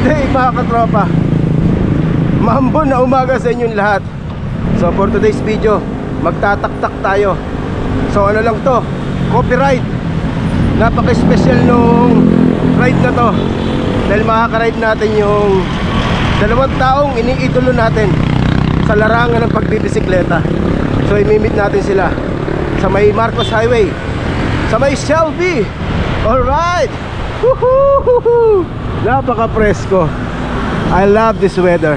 day mga katropa. Mahambon na umaga sa inyong lahat. So for today's video, magtataktak tayo. So ano lang to, copyright. Napaka-special nung ride na to, dahil makaka-ride natin yung dalawang taong iniidolo natin sa larangan ng pagbibisikleta. So imimit natin sila sa may Marcos Highway, sa may Shelby. Alright! Woohoo! Napaka-presko. I love this weather.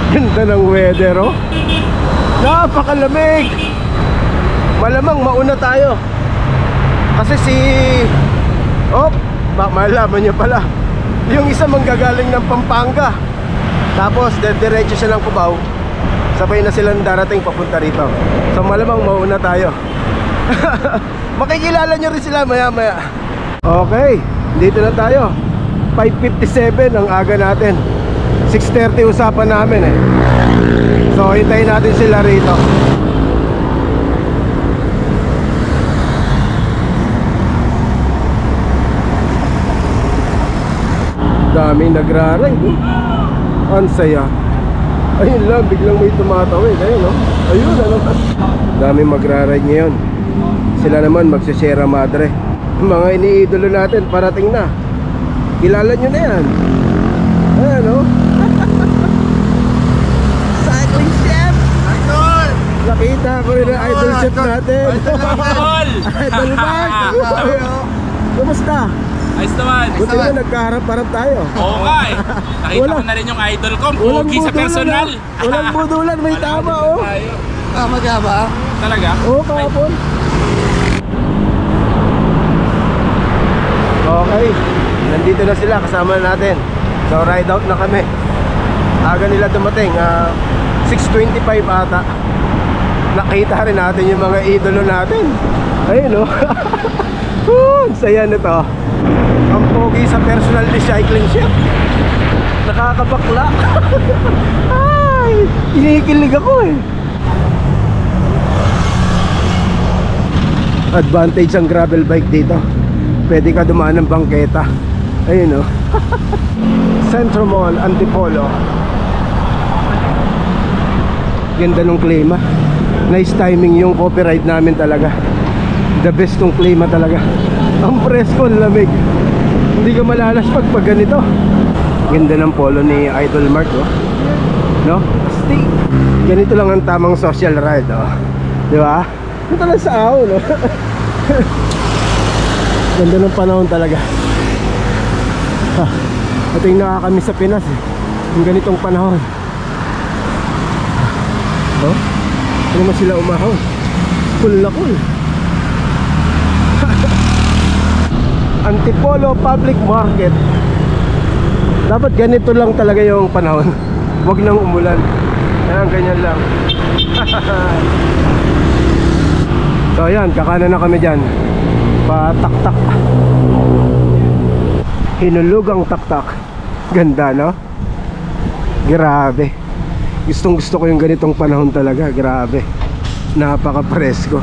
Ganda ng weather, oh. Napakalamig. Malamang mauna tayo kasi malaman nyo pala, yung isa manggagaling ng Pampanga, tapos diretso siya ng Cubao. Sabay na silang darating papunta rito. So malamang mauna tayo. Makikilala nyo rin sila maya maya. Okay, dito na tayo. 5:57 ang aga natin. 6:30 usapan namin eh. So hintayin natin sila rito. Daming nagra-ride. Ang saya. Ayun lang, biglang may tumatawid. Ayun, no? Ayun, ano? Daming magra-ride ngayon. Sila naman magsisera madre. Mga iniidolo natin parating na. Kilala nyo na yan. Ayan, no? Cycling chef! Idol! Nakita ko rin ang idol chef natin. Idol! Idol Mark! Kumusta? Ayos naman! Buti na nagkaharap-harap tayo. Oo nga eh. Nakita ko na rin yung idol ko. Pogi sa personal. Walang budulan, may tama, oh. Tama ka ba? Talaga? Oo, kahapon. Okay, nandito na sila, kasama natin. So ride out na kami. Aga nila dumating, 6:25 ata. Nakita rin natin yung mga idolo natin. Ayun, oh. Saya nito. Ang pogi sa personal recycling chef. Nakakabakla. Ay, kinikilig ako eh. Advantage ang gravel bike dito. Pwede ka dumaan ng bangketa. Ayun, oh. Centro Mall, Antipolo. Ganda nung klima. Nice timing yung copyright namin talaga. The best tong klima talaga. Ang presko, lamig. Hindi ka malalas pag ganito. Ganda ng polo ni Idol Mark, oh. No? Asti. Ganito lang ang tamang social ride, oh. Di ba? Ito lang sa aw, no? Ganda ng panahon talaga. Ito yung nakakamiss sa Pinas eh, yung ganitong panahon. Oh, ano naman sila umahaw. Cool na cool. Antipolo Public Market. Dapat ganito lang talaga yung panahon. Huwag nang umulan. Ayan, ganyan lang. So ayan, kakanan na kami dyan. Pataktak. Hinulugang taktak. Ganda, no? Grabe. Gustong gusto ko yung ganitong panahon talaga. Grabe. Napaka-presko.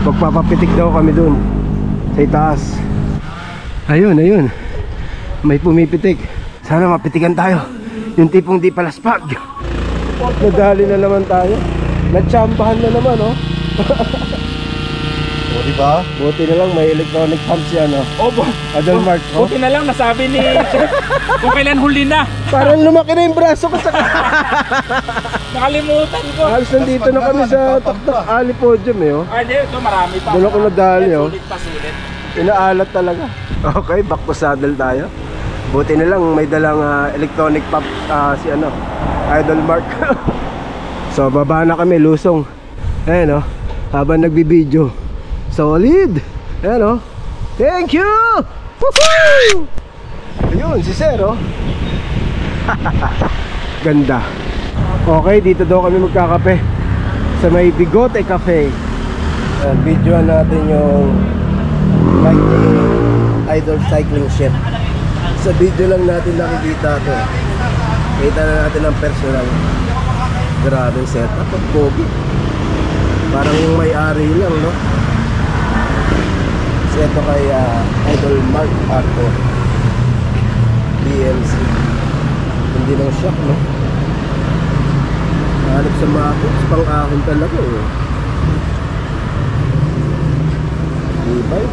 Magpapapitik daw kami dun sa itaas. Ayun, ayun. May pumipitik. Sana mapitikan tayo. Yung tipong di palaspag. Nadali na naman tayo. Natsambahan na naman, oh. O, diba? Buti na lang may electronic pumps yan, oh. Idol Mark, oh. Buti na lang nasabi ni kung kailan huli na. Parang lumaki na yung braso ko sa Nakalimutan ko. halos nandito na kami sa Taktak Ali Podium, eh, oh. Ay, di, ito marami pa. Doon ako nadali, oh. Sulit pa sulit. Inaalat talaga. Okay, back to saddle tayo. Buti na lang may dalang electronic pump si Idol Mark. So baba na kami, lusong. Ayan, oh. Habang nagbibideo, Solid. Ayan, oh. Thank you. Woohoo! Ayun, si Sir, oh. Ganda. Okay, dito daw kami magkakape sa may Bigote Cafe. Videoan natin yung bike ni Idol Cycling Chef. Sa video lang natin nakikita to. Kita na natin ang personal. Grabe setup at pogi. Parang yung may-ari lang, no? Ito kay Idol Mark Arthur BMC. Hindi lang shock, no? Hanap sa mapos, pang-akin talaga, eh. Ibay.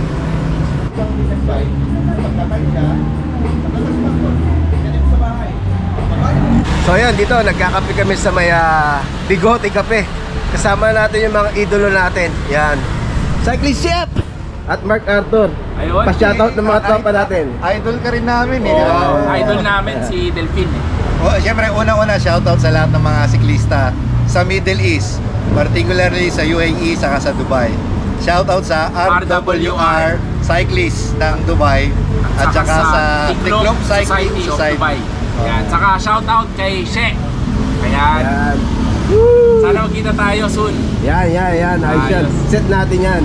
So ayan, dito nagkakape kami sa may Bigote Cafe. Kasama natin yung mga idolo natin. Yan, Cycling Chef at Mark Arthur. Ayun. Pa-shoutout ng mga tropa natin. Idol ka rin namin eh. Idol namin si Delphine. Siyempre, una-una shoutout sa lahat ng mga siklista sa Middle East, particularly sa UAE saka sa Dubai. Shoutout sa RWR Cyclists ng Dubai at saka sa Tiklop Cycling Society. Dubai. Yan. Saka shoutout kay She. Ayan. Yan. Sana magkita tayo soon. Yan. Ayos yan. Ayos. Set natin yan.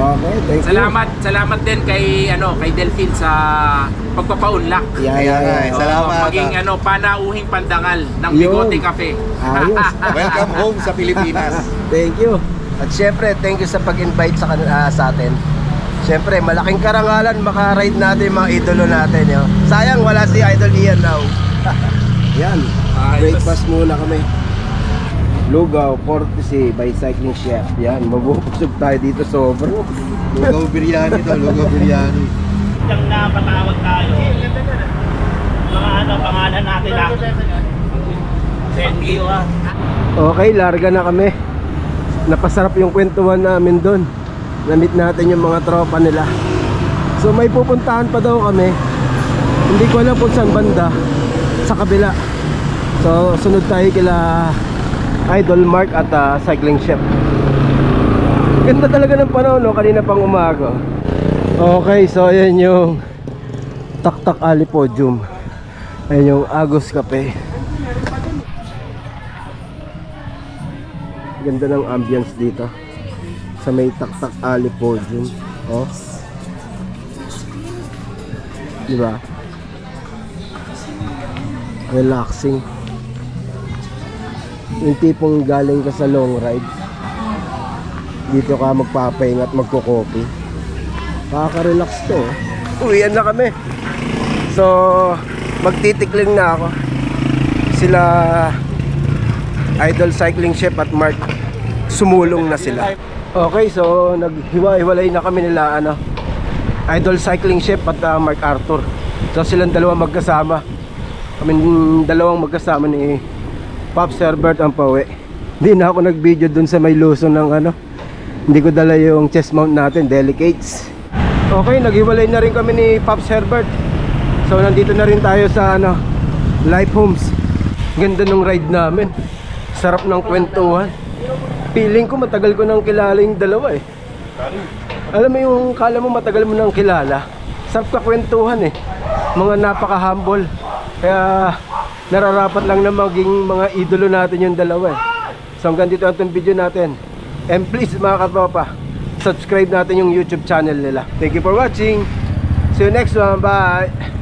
Okay, thank you. Salamat din kay kay Delphine sa pagpapaunlak. Yan. Salamat. Maging panauhing pandangal ng Yun. Bigote Cafe. Ayos. Welcome home sa Pilipinas. Thank you. At syempre, thank you sa pag-invite sa atin. Syempre, malaking karangalan makaride natin yung mga idolo natin. Yo. Sayang, wala si Idol Ian now. Yan. Ayos. Breakfast muna kami. Lugaw, Fortese by Cycling Chef. Yan, mabubusog tayo dito sobrang. Lugaw biryani to, lugaw biryani. Diyan na patawag tayo. Mga pangalan natin ah. Thank you ah. Okay, larga na kami. Napasarap yung kwentuhan namin doon. Na-meet natin yung mga tropa nila. So may pupuntahan pa daw kami. Hindi ko alam kung saan banda. Sa kabila. So sunod tayo kila Idol Mark at Cycling Chef. Ganda talaga ng panahon, no? Kanina pang umaga. Okay, so ayan yung Taktak Ali Podium. Ayan yung Agus Cafe. Ganda ng ambience dito sa may Taktak Ali Podium. Oh. Diba? Relaxing. Yung tipong galing ka sa long ride, dito ka magpapahinga at magko-coffee. Nakaka-relax to. Uwian na kami. So magtitikling na ako. Sila Idol Cycling Chef at Mark sumulong na sila. Okay, so naghiwa-hiwalay na kami nila Idol Cycling Chef at Mark Arthur. So silang dalawa magkasama. Kami dalawang magkasama ni Pops Herbert ang pauwi. Hindi na ako nag-video dun sa may Luzon ng hindi ko dala yung chest mount natin, delicates. Okay, naghiwalay na rin kami ni Pops Herbert. So nandito na rin tayo sa Life Homes. Ganda ng ride namin. Sarap ng kwentuhan. Feeling ko matagal ko nang kilala yung dalawa eh. Alam mo yung kala mo matagal mo nang kilala. Sarap ka kwentuhan eh. Mga napaka-humble. Kaya nararapat lang na maging mga idolo natin yung dalawa eh. So hanggang dito ang video natin. And please mga katropa, subscribe natin yung YouTube channel nila. Thank you for watching. See you next one. Bye.